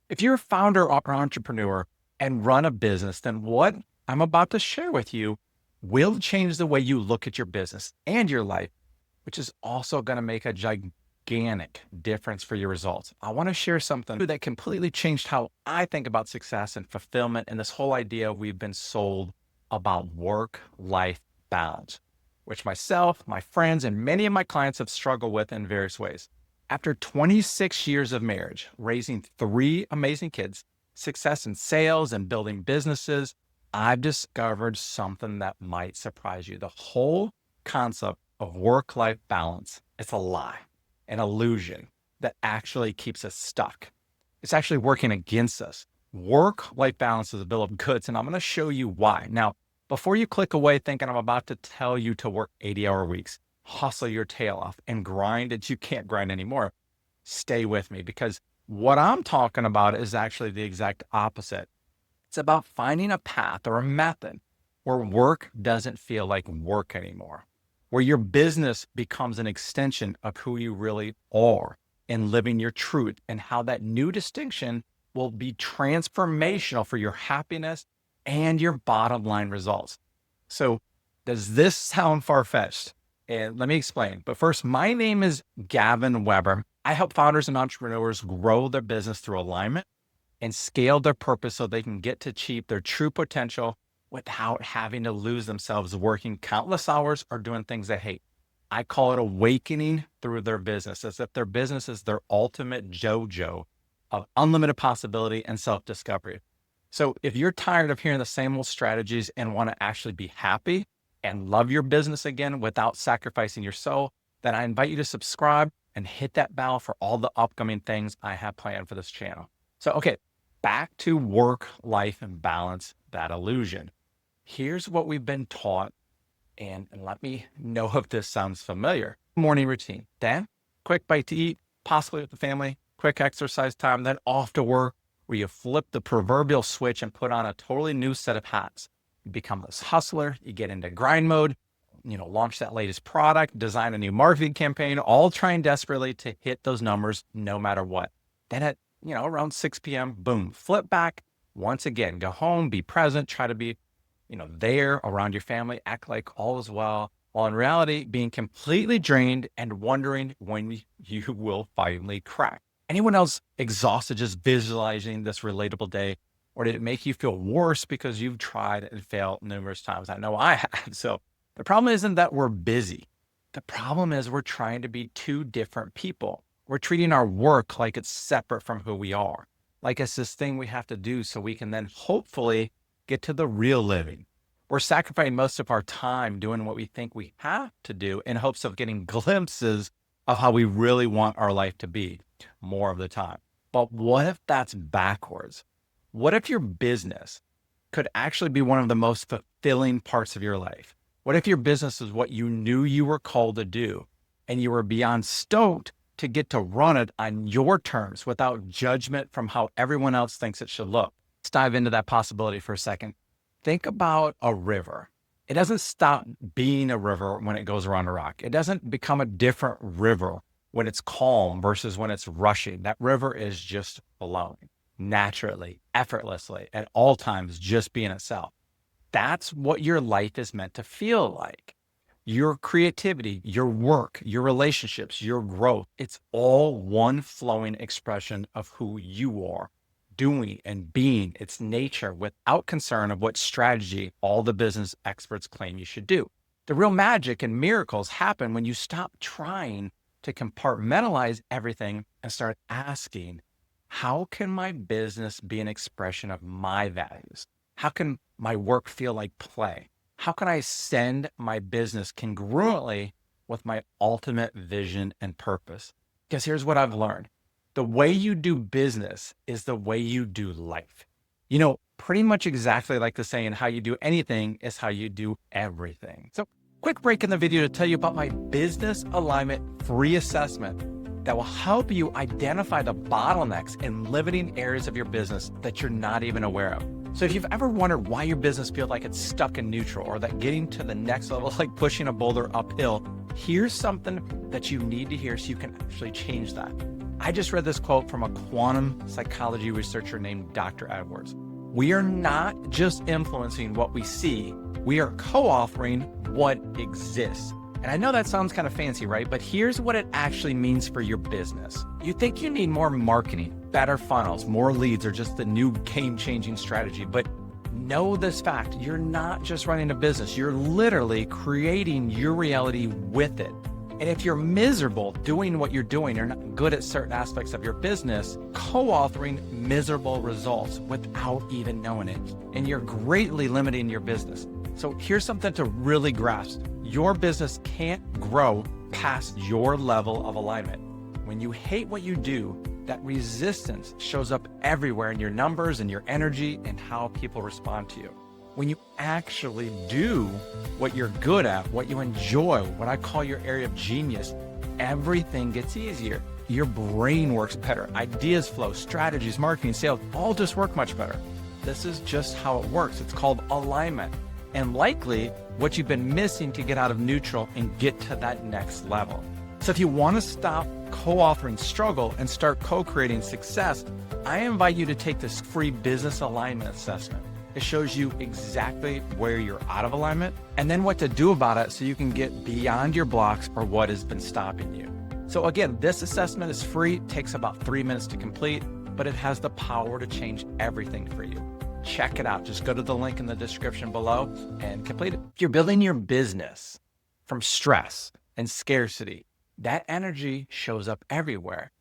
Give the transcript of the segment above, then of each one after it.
If you're a founder or entrepreneur and run a business, then what I'm about to share with you will change the way you look at your business and your life, which is also going to make a gigantic difference for your results. I want to share something that completely changed how I think about success and fulfillment and this whole idea we've been sold about work-life balance, which myself, my friends, and many of my clients have struggled with in various ways. After 26 years of marriage, raising 3 amazing kids, success in sales and building businesses, I've discovered something that might surprise you. The whole concept of work-life balance, it's a lie, an illusion that actually keeps us stuck. It's actually working against us. Work-life balance is a bill of goods, and I'm going to show you why. Now, before you click away thinking I'm about to tell you to work 80-hour weeks, hustle your tail off and grind that you can't grind anymore, stay with me, because what I'm talking about is actually the exact opposite. It's about finding a path or a method where work doesn't feel like work anymore, where your business becomes an extension of who you really are and living your truth, and how that new distinction will be transformational for your happiness and your bottom line results. So does this sound far-fetched? And let me explain. But first, my name is Gavin Weber. I help founders and entrepreneurs grow their business through alignment and scale their purpose so they can get to achieve their true potential without having to lose themselves working countless hours or doing things they hate. I call it awakening through their business, as if their business is their ultimate JoJo of unlimited possibility and self-discovery. So if you're tired of hearing the same old strategies and want to actually be happy and love your business again without sacrificing your soul, then I invite you to subscribe and hit that bell for all the upcoming things I have planned for this channel. So, okay, back to work, life, and balance, that illusion. Here's what we've been taught, and let me know if this sounds familiar. Morning routine, then quick bite to eat, possibly with the family, quick exercise time, then off to work, where you flip the proverbial switch and put on a totally new set of hats. You become this hustler, you get into grind mode, launch that latest product, design a new marketing campaign, all trying desperately to hit those numbers no matter what. Then at, around 6 p.m., boom, flip back once again, go home, be present, try to be, there around your family, act like all is well, while in reality, being completely drained and wondering when you will finally crack. Anyone else exhausted just visualizing this relatable day? Or did it make you feel worse because you've tried and failed numerous times? I know I have. So the problem isn't that we're busy. The problem is we're trying to be 2 different people. We're treating our work like it's separate from who we are, like it's this thing we have to do so we can then hopefully get to the real living. We're sacrificing most of our time doing what we think we have to do in hopes of getting glimpses of how we really want our life to be more of the time. But what if that's backwards? What if your business could actually be one of the most fulfilling parts of your life? What if your business is what you knew you were called to do, and you were beyond stoked to get to run it on your terms without judgment from how everyone else thinks it should look? Let's dive into that possibility for a second. Think about a river. It doesn't stop being a river when it goes around a rock. It doesn't become a different river when it's calm versus when it's rushing. That river is just flowing naturally, effortlessly, at all times, just being itself. That's what your life is meant to feel like. Your creativity, your work, your relationships, your growth, it's all one flowing expression of who you are, doing and being its nature, without concern of what strategy all the business experts claim you should do. The real magic and miracles happen when you stop trying to compartmentalize everything and start asking, how can my business be an expression of my values? How can my work feel like play? How can I send my business congruently with my ultimate vision and purpose? Because here's what I've learned. The way you do business is the way you do life. Pretty much exactly like the saying, how you do anything is how you do everything. So quick break in the video to tell you about my business alignment free assessment that will help you identify the bottlenecks and limiting areas of your business that you're not even aware of. So if you've ever wondered why your business feels like it's stuck in neutral, or that getting to the next level is like pushing a boulder uphill, here's something that you need to hear so you can actually change that. I just read this quote from a quantum psychology researcher named Dr. Edwards. We are not just influencing what we see, we are co-authoring what exists. And I know that sounds kind of fancy, right? But here's what it actually means for your business. You think you need more marketing, better funnels, more leads, or just the new game-changing strategy. But know this fact, you're not just running a business, you're literally creating your reality with it. And if you're miserable doing what you're doing, or not good at certain aspects of your business, co-authoring miserable results without even knowing it. And you're greatly limiting your business. So here's something to really grasp. Your business can't grow past your level of alignment. When you hate what you do, that resistance shows up everywhere in your numbers and your energy and how people respond to you. When you actually do what you're good at, what you enjoy, what I call your area of genius, everything gets easier. Your brain works better. Ideas flow, strategies, marketing, sales, all just work much better. This is just how it works. It's called alignment. And likely what you've been missing to get out of neutral and get to that next level. So if you want to stop co-authoring struggle and start co-creating success, I invite you to take this free business alignment assessment. It shows you exactly where you're out of alignment and then what to do about it so you can get beyond your blocks or what has been stopping you. So again, this assessment is free, takes about 3 minutes to complete, but it has the power to change everything for you. Check it out. Just go to the link in the description below and complete it. If you're building your business from stress and scarcity, that energy shows up everywhere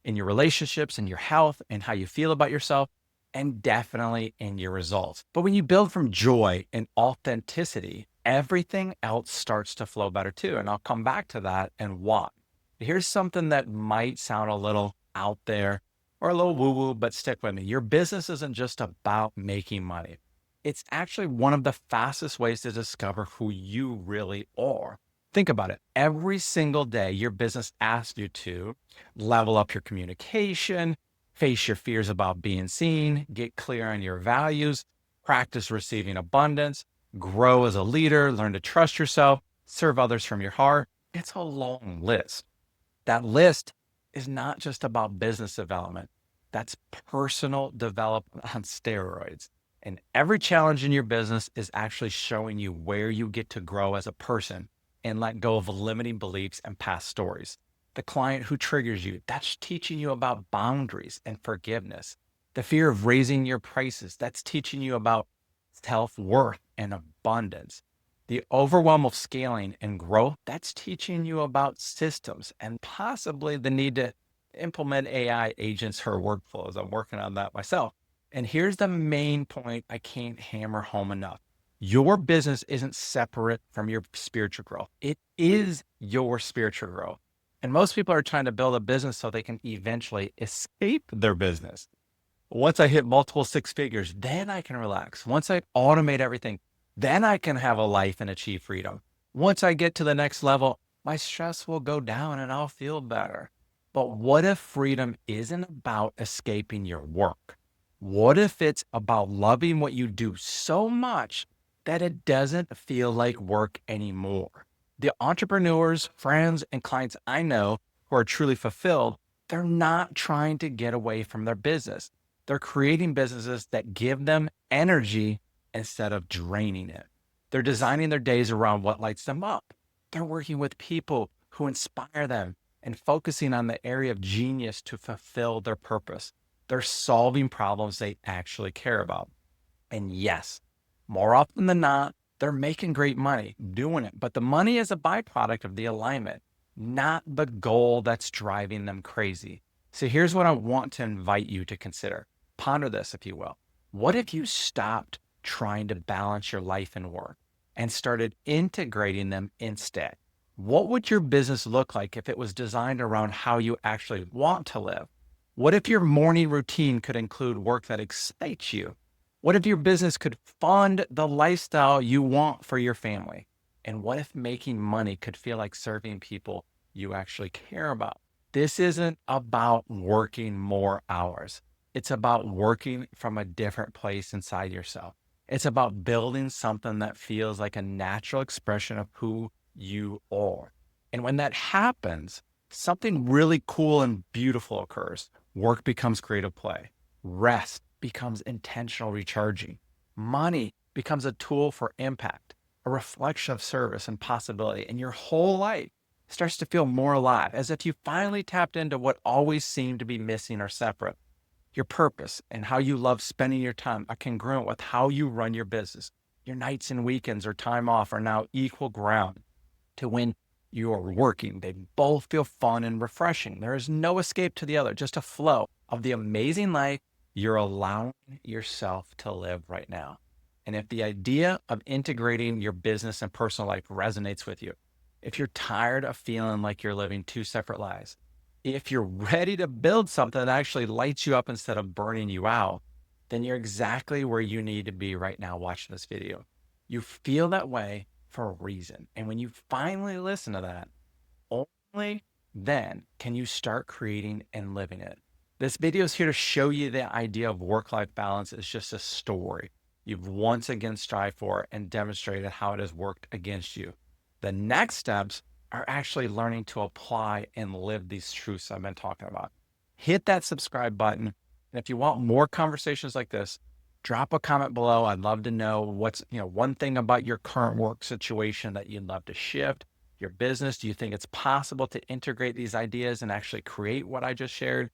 in your relationships, in your health, and how you feel about yourself, and definitely in your results. But when you build from joy and authenticity, everything else starts to flow better too. And I'll come back to that and why. Here's something that might sound a little out there or a little woo-woo, but stick with me. Your business isn't just about making money. It's actually one of the fastest ways to discover who you really are. Think about it. Every single day, your business asks you to level up your communication, face your fears about being seen, get clear on your values, practice receiving abundance, grow as a leader, learn to trust yourself, serve others from your heart. It's a long list. That list is not just about business development. That's personal development on steroids. And every challenge in your business is actually showing you where you get to grow as a person and let go of limiting beliefs and past stories. The client who triggers you, that's teaching you about boundaries and forgiveness. The fear of raising your prices, that's teaching you about self-worth and abundance. The overwhelm of scaling and growth, that's teaching you about systems and possibly the need to implement AI agents or workflows. I'm working on that myself. And here's the main point I can't hammer home enough. Your business isn't separate from your spiritual growth. It is your spiritual growth. And most people are trying to build a business so they can eventually escape their business. Once I hit multiple six figures, then I can relax. Once I automate everything, then I can have a life and achieve freedom. Once I get to the next level, my stress will go down and I'll feel better. But what if freedom isn't about escaping your work? What if it's about loving what you do so much that it doesn't feel like work anymore? The entrepreneurs, friends, and clients I know who are truly fulfilled, they're not trying to get away from their business. They're creating businesses that give them energy instead of draining it. They're designing their days around what lights them up. They're working with people who inspire them and focusing on the area of genius to fulfill their purpose. They're solving problems they actually care about. And yes, more often than not, they're making great money doing it, but the money is a byproduct of the alignment, not the goal that's driving them crazy. So here's what I want to invite you to consider. Ponder this, if you will. What if you stopped trying to balance your life and work and started integrating them instead? What would your business look like if it was designed around how you actually want to live? What if your morning routine could include work that excites you? What if your business could fund the lifestyle you want for your family? And what if making money could feel like serving people you actually care about? This isn't about working more hours. It's about working from a different place inside yourself. It's about building something that feels like a natural expression of who you are. And when that happens, something really cool and beautiful occurs. Work becomes creative play. Rest becomes intentional recharging. Money becomes a tool for impact, a reflection of service and possibility. And your whole life starts to feel more alive, as if you finally tapped into what always seemed to be missing or separate. Your purpose and how you love spending your time are congruent with how you run your business. Your nights and weekends or time off are now equal ground to when you're working. They both feel fun and refreshing. There is no escape to the other, just a flow of the amazing life you're allowing yourself to live right now. And if the idea of integrating your business and personal life resonates with you, if you're tired of feeling like you're living two separate lives, if you're ready to build something that actually lights you up instead of burning you out, then you're exactly where you need to be right now watching this video. You feel that way for a reason. And when you finally listen to that, only then can you start creating and living it. This video is here to show you the idea of work-life balance is just a story you've once again strived for and demonstrated how it has worked against you. The next steps are actually learning to apply and live these truths I've been talking about. Hit that subscribe button. And if you want more conversations like this, drop a comment below. I'd love to know what's, one thing about your current work situation that you'd love to shift. Your business, do you think it's possible to integrate these ideas and actually create what I just shared?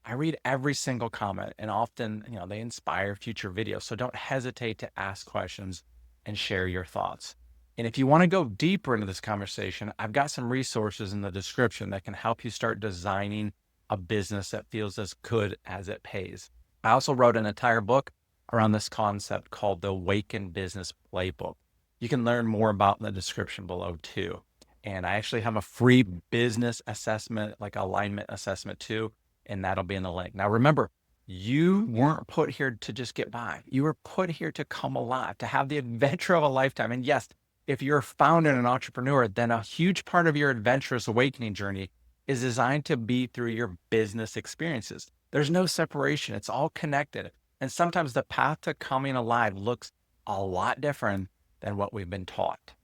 I read every single comment, and often, they inspire future videos. So don't hesitate to ask questions and share your thoughts. And if you want to go deeper into this conversation, I've got some resources in the description that can help you start designing a business that feels as good as it pays. I also wrote an entire book around this concept called the Awaken Business Playbook. You can learn more about in the description below too. And I actually have a free business assessment, like alignment assessment too, and that'll be in the link. Now, remember, you weren't put here to just get by. You were put here to come alive, to have the adventure of a lifetime. And yes, if you're a founder and an entrepreneur, then a huge part of your adventurous awakening journey is designed to be through your business experiences. There's no separation. It's all connected. And sometimes the path to coming alive looks a lot different than what we've been taught.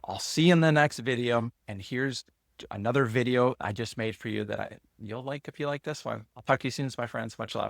I'll see you in the next video. And here's another video I just made for you that you'll like if you like this one. I'll talk to you soon, my friends. Much love.